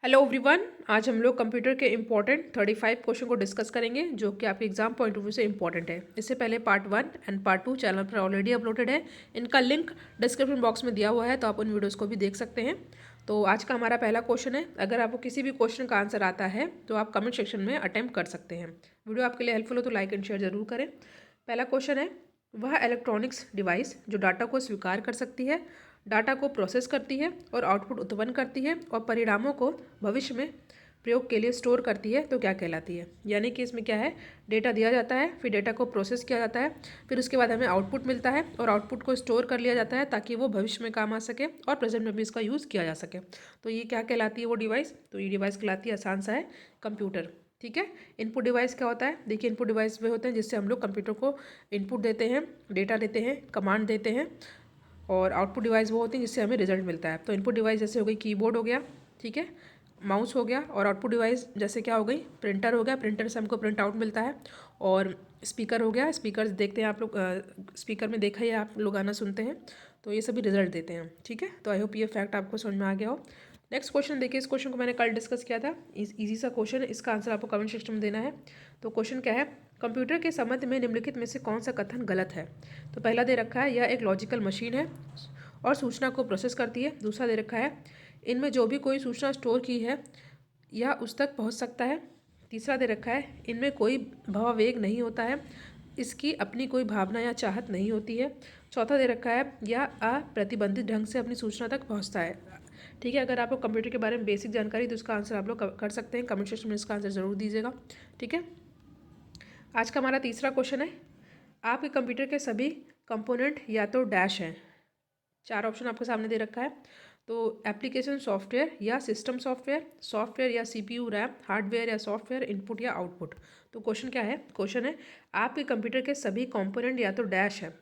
Hello everyone. आज हम लोग कंप्यूटर के इम्पॉर्टेंट 35 क्वेश्चन को डिस्कस करेंगे जो कि आपके एग्जाम पॉइंट ऑफ व्यू से इम्पॉर्टेंट है। इससे पहले पार्ट 1 एंड पार्ट 2 चैनल पर ऑलरेडी अपलोडेड है। इनका लिंक डिस्क्रिप्शन बॉक्स में दिया हुआ है, तो आप उन वीडियोज़ को भी देख सकते हैं। तो आज का हमारा पहला क्वेश्चन है। अगर आपको किसी भी क्वेश्चन का आंसर आता है तो आप कमेंट सेक्शन में अटैम्प्ट कर सकते हैं। वीडियो आपके लिए हेल्पफुल हो तो लाइक एंड शेयर जरूर करें। पहला क्वेश्चन है, वह इलेक्ट्रॉनिक्स डिवाइस जो डाटा को स्वीकार कर सकती है, डाटा को प्रोसेस करती है और आउटपुट उत्पन्न करती है और परिणामों को भविष्य में प्रयोग के लिए स्टोर करती है, तो क्या कहलाती है। यानी कि इसमें क्या है, डेटा दिया जाता है, फिर डेटा को प्रोसेस किया जाता है, फिर उसके बाद हमें आउटपुट मिलता है और आउटपुट को स्टोर कर लिया जाता है ताकि वो भविष्य में काम आ सके और प्रेजेंट में भी इसका यूज़ किया जा सके। तो ये क्या कहलाती है वो डिवाइस, तो ये डिवाइस कहलाती है, आसान सा है, कंप्यूटर। ठीक है। इनपुट डिवाइस क्या होता है, देखिए इनपुट डिवाइस वे होते हैं जिससे हम लोग कंप्यूटर को इनपुट देते हैं, डेटा देते हैं, कमांड देते हैं, और आउटपुट डिवाइस वो होती हैं जिससे हमें रिजल्ट मिलता है। तो इनपुट डिवाइस जैसे हो गई कीबोर्ड हो गया, ठीक है, माउस हो गया, और आउटपुट डिवाइस जैसे क्या हो गई, प्रिंटर हो गया, प्रिंटर से हमको प्रिंट आउट मिलता है, और स्पीकर हो गया, स्पीकर देखते हैं आप लोग, स्पीकर में देखा ही है, आप लोग गाना सुनते हैं, तो ये सभी रिजल्ट देते हैं। ठीक है, तो आई होप ये फैक्ट आपको समझ में आ गया हो। नेक्स्ट क्वेश्चन देखिए, इस क्वेश्चन को मैंने कल डिस्कस किया था, इजी सा क्वेश्चन है, इसका आंसर आपको कमेंट सेक्शन में देना है। तो क्वेश्चन क्या है, कंप्यूटर के संबंध में निम्नलिखित में से कौन सा कथन गलत है। तो पहला दे रखा है, यह एक लॉजिकल मशीन है और सूचना को प्रोसेस करती है। दूसरा दे रखा है, इनमें जो भी कोई सूचना स्टोर की है यह उस तक पहुंच सकता है। तीसरा दे रखा है, इनमें कोई भावावेग नहीं होता है, इसकी अपनी कोई भावना या चाहत नहीं होती है। चौथा दे रखा है, यह अप्रतिबंधित ढंग से अपनी सूचना तक पहुंचता है। ठीक है, अगर आपको कंप्यूटर के बारे में बेसिक जानकारी तो इसका आंसर आप लोग कर सकते हैं, कमेंट सेक्शन में इसका आंसर ज़रूर दीजिएगा। ठीक है, आज का हमारा तीसरा क्वेश्चन है, आपके कंप्यूटर के सभी कंपोनेंट या तो डैश हैं। चार ऑप्शन आपके सामने दे रखा है। तो एप्लीकेशन सॉफ्टवेयर या सिस्टम सॉफ्टवेयर, सॉफ्टवेयर या सीपीयू रैम, हार्डवेयर या सॉफ्टवेयर, इनपुट या आउटपुट। तो क्वेश्चन क्या है, क्वेश्चन है, आपके कंप्यूटर के सभी कंपोनेंट या तो डैश है,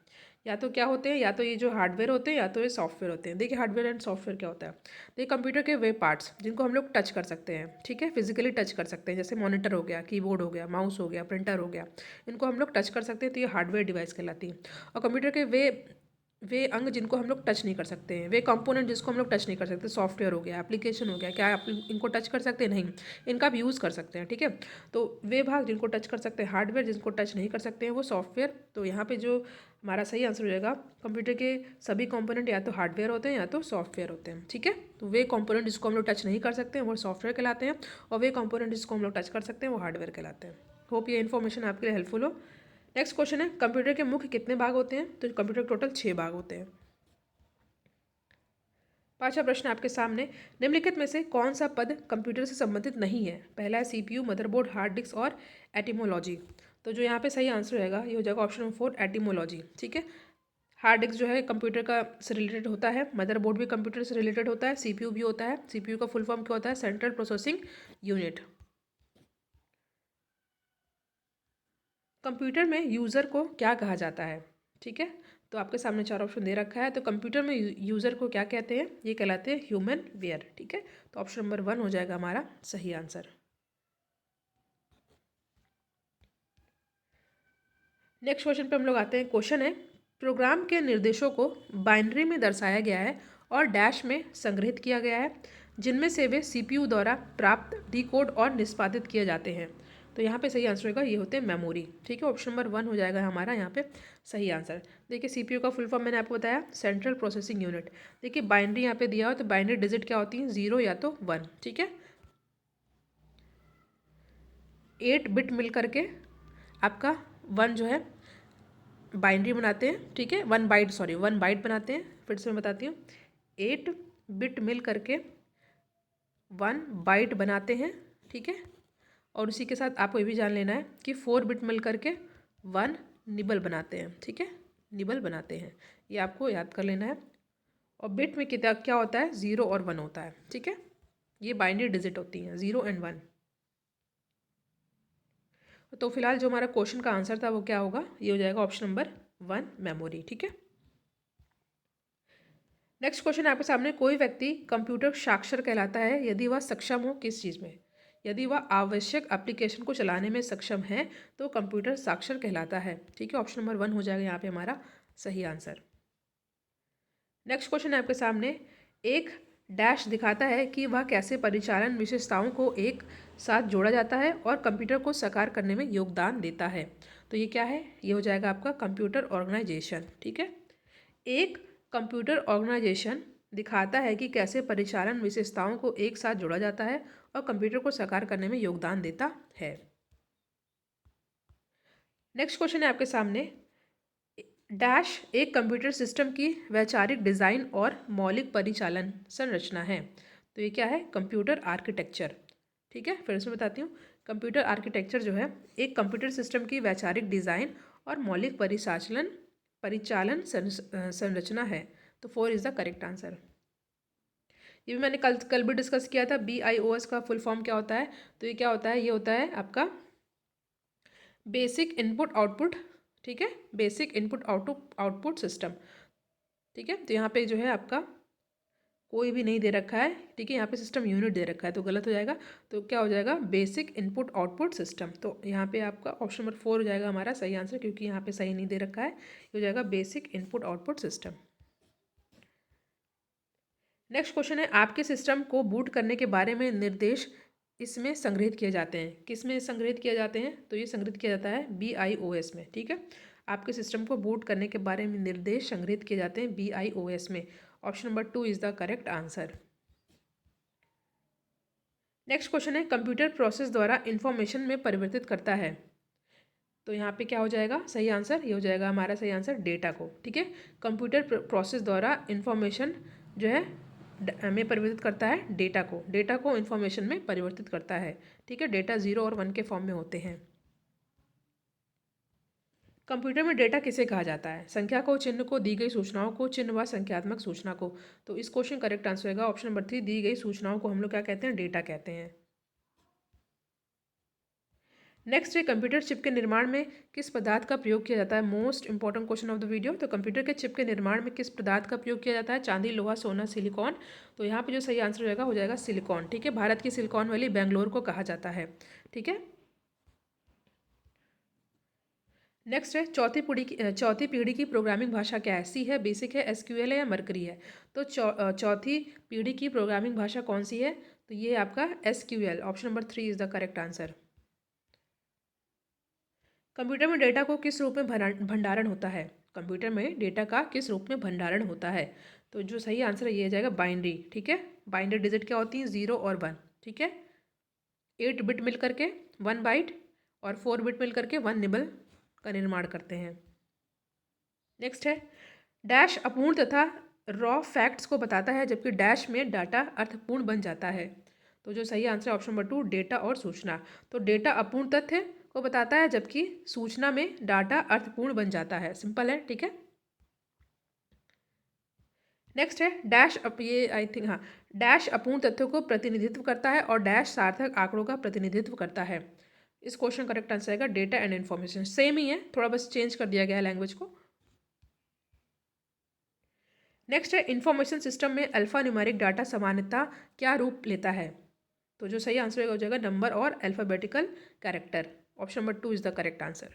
या तो क्या होते हैं, या तो ये जो हार्डवेयर होते हैं या तो ये सॉफ्टवेयर होते हैं। देखिए हार्डवेयर एंड सॉफ्टवेयर क्या होता है, देखिए कंप्यूटर के वे पार्ट्स जिनको हम लोग टच कर सकते हैं, ठीक है, फिजिकली टच कर सकते हैं, जैसे मॉनिटर हो गया, कीबोर्ड हो गया, माउस हो गया, प्रिंटर हो गया, इनको हम लोग टच कर सकते हैं, तो ये हार्डवेयर डिवाइस कहलाती है। और कंप्यूटर के वे अंग जिनको हम लोग टच नहीं कर सकते हैं, वे कंपोनेंट जिसको हम लोग टच नहीं कर सकते, सॉफ्टवेयर हो गया, एप्लीकेशन हो गया, क्या आप इनको टच कर सकते हैं, नहीं, इनका भी यूज़ कर सकते हैं। ठीक है, तो वे भाग जिनको टच कर सकते हैं हार्डवेयर, जिनको टच नहीं कर सकते हैं वो सॉफ्टवेयर। तो यहाँ पे जो हमारा सही आंसर हो जाएगा, कंप्यूटर के सभी कंपोनेंट या तो हार्डवेयर होते हैं या तो सॉफ्टवेयर होते हैं। ठीक है, तो वे कंपोनेंट जिसको हम लोग टच नहीं कर सकते हैं वो सॉफ्टवेयर कहलाते हैं, और वे कंपोनेंट जिसको हम लोग टच कर सकते हैं वो हार्डवेयर कहलाते हैं। होप ये इन्फॉर्मेशन आपके लिए हेल्पफुल हो। नेक्स्ट क्वेश्चन है, कंप्यूटर के मुख्य कितने भाग होते हैं। तो कंप्यूटर के टोटल 6 भाग होते हैं। पांचवा प्रश्न आपके सामने, निम्नलिखित में से कौन सा पद कंप्यूटर से संबंधित नहीं है। पहला है सीपीयू, मदरबोर्ड, हार्ड डिस्क और एटिमोलॉजी। तो जो यहाँ पे सही आंसर रहेगा ये हो जाएगा ऑप्शन नंबर 4, एटिमोलॉजी। ठीक है, हार्ड डिस्क जो है कंप्यूटर का से रिलेटेड होता है, मदरबोर्ड भी कंप्यूटर से रिलेटेड होता है, सीपीयू भी होता है। सीपीयू का फुल फॉर्म क्या होता है, सेंट्रल प्रोसेसिंग यूनिट। कंप्यूटर में यूज़र को क्या कहा जाता है। ठीक है, तो आपके सामने चार ऑप्शन दे रखा है। तो कंप्यूटर में यूज़र को क्या कहते हैं, ये कहलाते हैं ह्यूमन वेयर। ठीक है, तो ऑप्शन नंबर 1 हो जाएगा हमारा सही आंसर। नेक्स्ट क्वेश्चन पे हम लोग आते हैं। क्वेश्चन है, प्रोग्राम के निर्देशों को बाइनरी में दर्शाया गया है और डैश में संग्रहित किया गया है, जिनमें से वे सीपीयू द्वारा प्राप्त, डिकोड और निष्पादित किए जाते हैं। तो यहाँ पे सही आंसर होगा, ये होते हैं मेमोरी। ठीक है, ऑप्शन नंबर 1 हो जाएगा हमारा यहाँ पे सही आंसर। देखिए सीपीयू का फुल फॉर्म मैंने आपको बताया, सेंट्रल प्रोसेसिंग यूनिट। देखिए बाइनरी यहाँ पे दिया हो तो बाइनरी डिजिट क्या होती है, 0 या तो 1। ठीक है, 8 बिट मिल करके आपका 1 जो है बाइनरी बनाते हैं। ठीक है, 1 बाइट बनाते हैं। फिर से मैं बताती हूँ, 8 बिट मिल करके 1 बाइट बनाते हैं। ठीक है, और उसी के साथ आपको ये भी जान लेना है कि 4 बिट मिल करके 1 निबल बनाते हैं। ठीक है, निबल बनाते हैं, ये आपको याद कर लेना है। और बिट में कितना क्या होता है, 0 और 1 होता है। ठीक है, ये बाइनरी डिजिट होती हैं, 0 एंड 1। तो फिलहाल जो हमारा क्वेश्चन का आंसर था वो क्या होगा, ये हो जाएगा ऑप्शन नंबर 1, मेमोरी। ठीक है, नेक्स्ट क्वेश्चन आपके सामने, कोई व्यक्ति कंप्यूटर साक्षर कहलाता है यदि वह सक्षम हो किस चीज़ में। यदि वह आवश्यक एप्लीकेशन को चलाने में सक्षम है तो कंप्यूटर साक्षर कहलाता है। ठीक है, ऑप्शन नंबर 1 हो जाएगा यहाँ पे हमारा सही आंसर। नेक्स्ट क्वेश्चन है आपके सामने, एक डैश दिखाता है कि वह कैसे परिचालन विशेषताओं को एक साथ जोड़ा जाता है और कंप्यूटर को साकार करने में योगदान देता है। तो ये क्या है, ये हो जाएगा आपका कंप्यूटर ऑर्गेनाइजेशन। ठीक है, एक कंप्यूटर ऑर्गेनाइजेशन दिखाता है कि कैसे परिचालन विशेषताओं को एक साथ जोड़ा जाता है और कंप्यूटर को साकार करने में योगदान देता है। नेक्स्ट क्वेश्चन है आपके सामने, डैश एक कंप्यूटर सिस्टम की वैचारिक डिज़ाइन और मौलिक परिचालन संरचना है। तो ये क्या है, कंप्यूटर आर्किटेक्चर। ठीक है, फिर से बताती हूँ, कंप्यूटर आर्किटेक्चर जो है एक कंप्यूटर सिस्टम की वैचारिक डिज़ाइन और मौलिक परिचालन संरचना है। तो 4 इज़ द करेक्ट आंसर। ये भी मैंने कल भी डिस्कस किया था। BIOS का फुल फॉर्म क्या होता है? तो ये क्या होता है, ये होता है आपका बेसिक इनपुट आउटपुट। ठीक है, बेसिक इनपुट आउटपुट सिस्टम। ठीक है, तो यहाँ पे जो है आपका कोई भी नहीं दे रखा है। ठीक है, यहाँ पे सिस्टम यूनिट दे रखा है तो गलत हो जाएगा। तो क्या हो जाएगा, बेसिक इनपुट आउटपुट सिस्टम। तो यहाँ पे आपका ऑप्शन नंबर 4 हो जाएगा हमारा सही आंसर, क्योंकि यहाँ पे सही नहीं दे रखा है। ये हो जाएगा basic input output system. Next question है, आपके सिस्टम को बूट करने के बारे में निर्देश इसमें संग्रहित किए जाते हैं। किस में संग्रहित किए जाते हैं? तो ये संग्रहित किया जाता है BIOS में। ठीक है, आपके सिस्टम को बूट करने के बारे में निर्देश संग्रहित किए जाते हैं BIOS में। Option number 2 is the correct answer. Next question है, कंप्यूटर प्रोसेस द्वारा इंफॉर्मेशन में परिवर्तित करता है। तो यहाँ पे क्या हो जाएगा सही आंसर, ये हो जाएगा हमारा सही आंसर डेटा को। ठीक है, कंप्यूटर प्रोसेस द्वारा इंफॉर्मेशन जो है में परिवर्तित करता है डेटा को इंफॉर्मेशन में परिवर्तित करता है। ठीक है, डेटा 0 और 1 के फॉर्म में होते हैं। कंप्यूटर में डेटा किसे कहा जाता है? संख्या को, चिन्ह को, दी गई सूचनाओं को, चिन्ह व संख्यात्मक सूचना को। तो इस क्वेश्चन करेक्ट आंसर होगा ऑप्शन नंबर 3, दी गई सूचनाओं को हम लोग क्या कहते हैं, डेटा कहते हैं। नेक्स्ट है, कंप्यूटर चिप के निर्माण में किस पदार्थ का प्रयोग किया जाता है? Most important question of the video. तो कंप्यूटर के चिप के निर्माण में किस पदार्थ का प्रयोग किया जाता है? चांदी, लोहा, सोना, सिलिकॉन। तो यहाँ पे जो सही आंसर हो जाएगा सिलिकॉन। ठीक है, भारत की सिलिकॉन वैली बेंगलोर को कहा जाता है। ठीक है, नेक्स्ट है, चौथी पीढ़ी की प्रोग्रामिंग भाषा क्या है? सी है, बेसिक है, SQL है या मरकरी है? तो चौथी पीढ़ी की प्रोग्रामिंग भाषा कौन सी है? तो ये आपका SQL। Option number 3 is the correct answer. Computer में डेटा को किस रूप में भंडारण होता है? कंप्यूटर में डेटा का किस रूप में भंडारण होता है? तो जो सही आंसर है ये जाएगा बाइनरी। ठीक है, बाइनरी डिजिट क्या होती है? 0 और 1। ठीक है, 8 बिट मिल करके 1 बाइट और 4 बिट मिल करके 1 निबल का निर्माण करते हैं। नेक्स्ट है, डैश अपूर्ण तथा रॉ फैक्ट्स को बताता है जबकि डैश में डाटा अर्थपूर्ण बन जाता है। तो जो सही आंसर है ऑप्शन नंबर 2, डेटा और सूचना। तो डेटा अपूर्ण तथ्य को बताता है जबकि सूचना में डाटा अर्थपूर्ण बन जाता है। सिंपल है। ठीक है, नेक्स्ट है, ये आई थिंक हाँ, डैश अपूर्ण तथ्यों को प्रतिनिधित्व करता है और डैश सार्थक आंकड़ों का प्रतिनिधित्व करता है। इस क्वेश्चन करेक्ट आंसर आएगा डेटा एंड इन्फॉर्मेशन। सेम ही है, थोड़ा बस चेंज कर दिया गया है लैंग्वेज को। नेक्स्ट है, इंफॉर्मेशन सिस्टम में अल्फा न्यूमेरिक डाटा सामान्यता क्या रूप लेता है? तो जो सही आंसर हो जाएगा नंबर और alphabetical character. Option number 2 is the correct answer.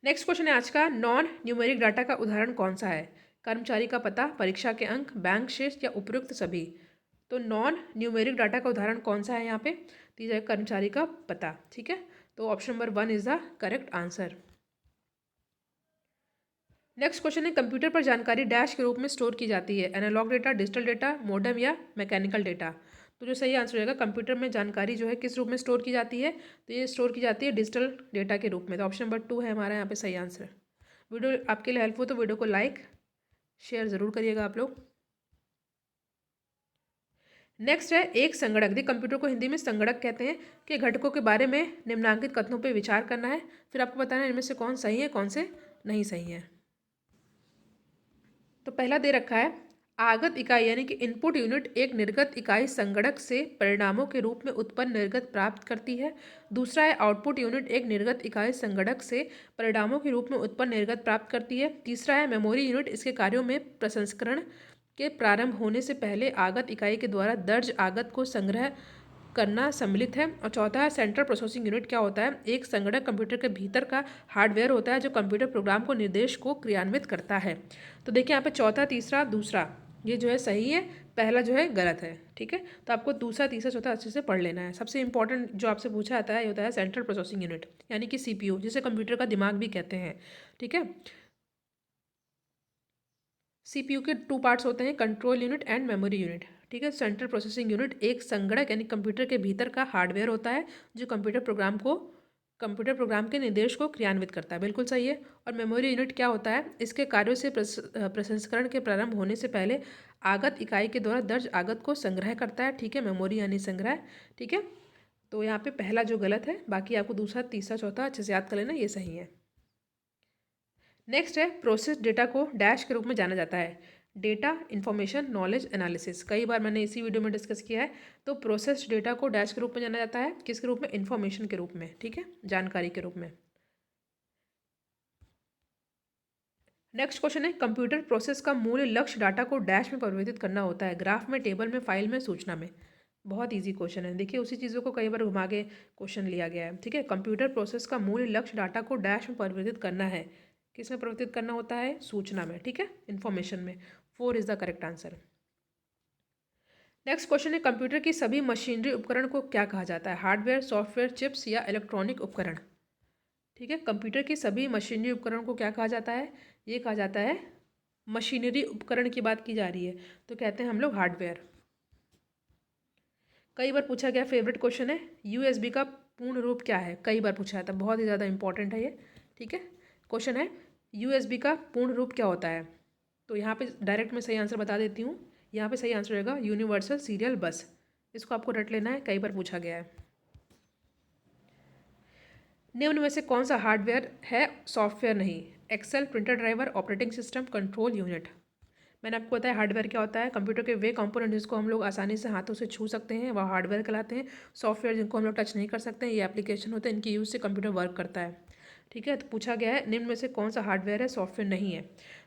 Next question है आज का, नॉन न्यूमेरिक डाटा का उदाहरण कौन सा है? कर्मचारी का पता, परीक्षा के अंक, बैंक शेष या उपयुक्त सभी। तो नॉन न्यूमेरिक डाटा का उदाहरण कौन सा है यहाँ पे? तो ये कर्मचारी का पता। ठीक है, तो option number 1 is the correct answer. Next question है, कंप्यूटर पर जानकारी डैश के रूप में स्टोर की जाती है? Analogue data, digital data, modem या मैकेनिकल डेटा। तो जो सही आंसर होगा, कंप्यूटर में जानकारी जो है किस रूप में स्टोर की जाती है? तो ये स्टोर की जाती है डिजिटल डेटा के रूप में। तो ऑप्शन नंबर 2 है हमारा यहाँ पे सही आंसर। वीडियो आपके लिए हेल्पफुल तो वीडियो को लाइक शेयर ज़रूर करिएगा आप लोग। नेक्स्ट है, एक संगणक, दी कंप्यूटर को हिंदी में संगणक कहते हैं, के घटकों के बारे में निम्नांकित कथनों पर विचार करना है। फिर आपको बताना है इनमें से कौन सही है कौन से नहीं सही है। तो पहला दे रखा है, आगत इकाई यानी कि इनपुट यूनिट एक निर्गत इकाई संगणक से परिणामों के रूप में उत्पन्न निर्गत प्राप्त करती है। दूसरा है, आउटपुट यूनिट एक निर्गत इकाई संगणक से परिणामों के रूप में उत्पन्न निर्गत प्राप्त करती है। तीसरा है, मेमोरी यूनिट इसके कार्यों में प्रसंस्करण के प्रारंभ होने से पहले आगत इकाई के द्वारा दर्ज आगत को संग्रह करना सम्मिलित है। और चौथा है सेंट्रल प्रोसेसिंग यूनिट क्या होता है, एक संगणक कंप्यूटर के भीतर का हार्डवेयर होता है जो कंप्यूटर प्रोग्राम को निर्देश को क्रियान्वित करता है। तो देखिए यहाँ पे चौथा, तीसरा, दूसरा ये जो है सही है, पहला जो है गलत है। ठीक है, तो आपको दूसरा, तीसरा, चौथा अच्छे से पढ़ लेना है। सबसे इंपॉर्टेंट जो आपसे पूछा जाता है ये होता है सेंट्रल प्रोसेसिंग यूनिट, यानी कि सीपीयू, जिसे कंप्यूटर का दिमाग भी कहते हैं। ठीक है, सीपीयू के टू पार्ट्स होते हैं, control unit and memory unit. ठीक है, सेंट्रल प्रोसेसिंग यूनिट एक संगणक यानी कंप्यूटर के भीतर का हार्डवेयर होता है जो कंप्यूटर प्रोग्राम के निर्देश को क्रियान्वित करता है। बिल्कुल सही है। और मेमोरी यूनिट क्या होता है, इसके कार्यों से प्रसंस्करण के प्रारंभ होने से पहले आगत इकाई के द्वारा दर्ज आगत को संग्रह करता है। ठीक है, मेमोरी यानी संग्रह। ठीक है, तो यहाँ पे पहला जो गलत है, बाकी आपको दूसरा, तीसरा, चौथा अच्छे से याद कर लेना, ये सही है। नेक्स्ट है प्रोसेस डेटा को डैश के रूप में जाना जाता है, डेटा, इंफॉर्मेशन, नॉलेज, एनालिसिस। कई बार मैंने इसी वीडियो में डिस्कस किया है। तो प्रोसेस डेटा को डैश के रूप में जाना जाता है, किसके रूप में, इंफॉर्मेशन के रूप में। ठीक है, जानकारी के रूप में। नेक्स्ट क्वेश्चन है कंप्यूटर प्रोसेस का मूल लक्ष्य डाटा को डैश में परिवर्तित करना होता है, ग्राफ में, टेबल में, फाइल में, सूचना में। बहुत इजी क्वेश्चन है। देखिए उसी चीज़ों को कई बार घुमा के क्वेश्चन लिया गया है। ठीक है, कंप्यूटर प्रोसेस का मूल लक्ष्य डाटा को डैश में परिवर्तित करना है, किस में परिवर्तित करना होता है, सूचना में। ठीक है, इंफॉर्मेशन में। 4 is the correct answer. Next question है कंप्यूटर की सभी मशीनरी उपकरण को क्या कहा जाता है, हार्डवेयर, सॉफ्टवेयर, चिप्स या इलेक्ट्रॉनिक उपकरण। ठीक है, कंप्यूटर की सभी मशीनरी उपकरण को क्या कहा जाता है, ये कहा जाता है, मशीनरी उपकरण की बात की जा रही है तो कहते हैं हम लोग हार्डवेयर। कई बार पूछा गया फेवरेट क्वेश्चन है, यूएसबी का पूर्ण रूप क्या है, कई बार पूछा था, बहुत ही ज़्यादा इंपॉर्टेंट है ये। ठीक है, क्वेश्चन है यूएसबी का पूर्ण रूप क्या होता है। तो यहाँ पे डायरेक्ट मैं सही आंसर बता देती हूँ। यहाँ पे सही आंसर रहेगा यूनिवर्सल सीरियल बस। इसको आपको रट लेना है, कई बार पूछा गया है। निम्न में से कौन सा हार्डवेयर है, सॉफ्टवेयर नहीं, Excel, printer driver, operating system, control unit. मैंने आपको बताया हार्डवेयर क्या होता है, कंप्यूटर के वे कंपोनेंट जिसको हम लोग आसानी से हाथों से छू सकते हैं वह हार्डवेयर कहलाते हैं। सॉफ्टवेयर जिनको हम लोग टच नहीं कर सकते हैं, ये एप्लीकेशन होते हैं, इनकी यूज़ से कंप्यूटर वर्क करता है। ठीक है, तो पूछा गया है निम्न में से कौन सा हार्डवेयर है, सॉफ्टवेयर नहीं है।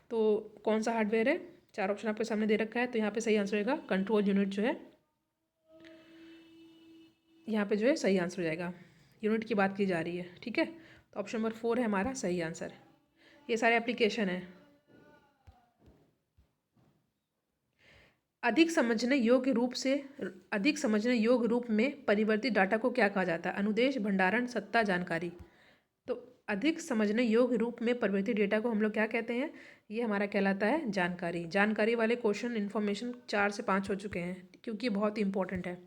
तो कौन सा हार्डवेयर है, चार ऑप्शन आपके सामने दे रखा है। तो यहाँ पे सही आंसर होगा कंट्रोल यूनिट जो है, यहाँ पे जो है सही आंसर हो जाएगा, यूनिट की बात की जा रही है। ठीक है, तो ऑप्शन नंबर 4 है हमारा सही आंसर। ये सारे एप्लीकेशन है। अधिक समझने योग्य रूप में परिवर्तित डाटा को क्या कहा जाता है, अनुदेश, भंडारण, सत्ता, जानकारी। तो अधिक समझने योग्य रूप में परिवर्तित डेटा को हम लोग क्या कहते हैं, ये हमारा कहलाता है जानकारी। जानकारी वाले क्वेश्चन इन्फॉर्मेशन 4 से 5 हो चुके हैं क्योंकि ये बहुत ही इंपॉर्टेंट है।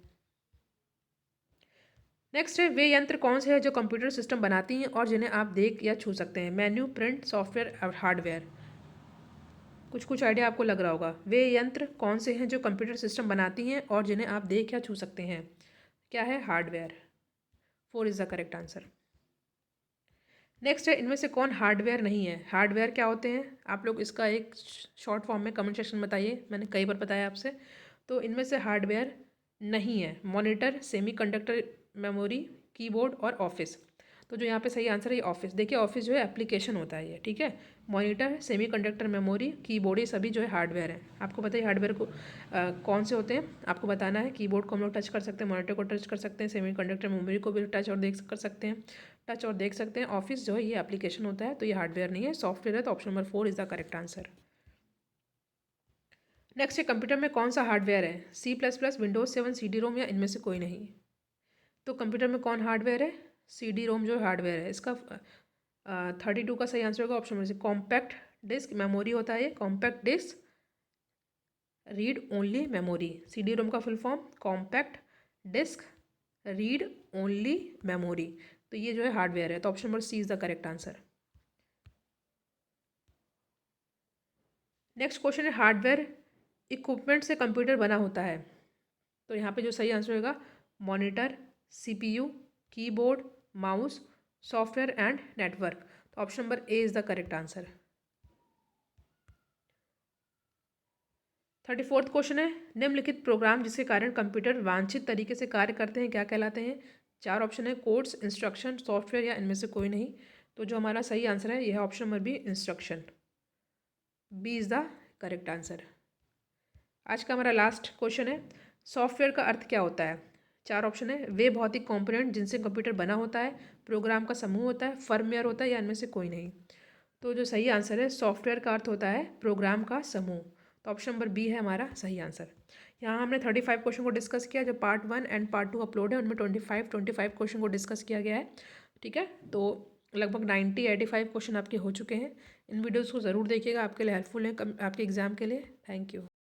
नेक्स्ट है वे यंत्र कौन से हैं जो कंप्यूटर सिस्टम बनाती हैं और जिन्हें आप देख या छू सकते हैं, मेन्यू, प्रिंट, सॉफ्टवेयर और हार्डवेयर। कुछ कुछ आइडिया आपको लग रहा होगा। वे यंत्र कौन से हैं जो कंप्यूटर सिस्टम बनाती हैं और जिन्हें आप देख या छू सकते हैं, क्या है, hardware. 4 is the correct answer. Next है इनमें से कौन हार्डवेयर नहीं है, हार्डवेयर क्या होते हैं, आप लोग इसका एक शॉर्ट फॉर्म में कमेंट सेक्शन में बताइए, मैंने कई बार बताया आपसे। तो इनमें से हार्डवेयर नहीं है मॉनिटर, सेमीकंडक्टर, मेमोरी, कीबोर्ड और ऑफिस। तो जो यहाँ पे सही आंसर है ये ऑफिस। देखिए ऑफिस जो है एप्लीकेशन होता है ये। ठीक है, मॉनिटर, सेमीकंडक्टर, मेमोरी, कीबोर्ड ये सभी जो है हार्डवेयर है। आपको पता है हार्डवेयर को कौन से होते हैं, आपको बताना है। कीबोर्ड को हम लोग टच कर सकते हैं, मॉनिटर को टच कर सकते हैं, सेमीकंडक्टर, मेमोरी को भी टच और देख कर सकते हैं, टच और देख सकते हैं। ऑफिस जो है ये एप्लीकेशन होता है, तो ये हार्डवेयर नहीं है, सॉफ्टवेयर है। तो option number 4 is the correct answer. Next है कंप्यूटर में कौन सा हार्डवेयर है, C++, विंडोज 7, CD-ROM या इनमें से कोई नहीं। तो कंप्यूटर में कौन हार्डवेयर है, CD-ROM जो हार्डवेयर है। इसका 32 का सही आंसर होगा option number C, compact disc memory होता है ये, compact disc read only memory. CD-ROM का full form compact disc read only memory. तो ये जो है हार्डवेयर है, तो option number C is the correct answer. Next question है हार्डवेयर इक्विपमेंट से कंप्यूटर बना होता है। तो यहाँ पे जो सही आंसर होगा monitor, CPU, keyboard, mouse, software and network. तो option number A is the correct answer. 34th question है निम्नलिखित प्रोग्राम जिसके कारण कंप्यूटर वांछित तरीके से कार्य करते हैं क्या कहलाते हैं। चार ऑप्शन है, कोड्स, इंस्ट्रक्शन, सॉफ्टवेयर या इनमें से कोई नहीं। तो जो हमारा सही आंसर है यह option number B, instruction. B is the correct answer. आज का हमारा लास्ट क्वेश्चन है सॉफ्टवेयर का अर्थ क्या होता है। 4 ऑप्शन है। वे भौतिक कंपोनेंट जिनसे कंप्यूटर बना होता है, प्रोग्राम का समूह होता है, फर्मवेयर होता है या इनमें से कोई नहीं। तो जो सही आंसर है, सॉफ्टवेयर का अर्थ होता है प्रोग्राम का समूह। तो ऑप्शन नंबर बी है हमारा सही आंसर। यहाँ हमने 35 क्वेश्चन को डिस्कस किया। जो पार्ट 1 एंड पार्ट 2 अपलोड है उनमें 25 क्वेश्चन को डिस्कस किया गया है। ठीक है, तो लगभग 85 क्वेश्चन आपके हो चुके हैं। इन वीडियोज़ को ज़रूर देखिएगा, आपके लिए हेल्पफुल है आपके एग्ज़ाम के लिए। Thank you.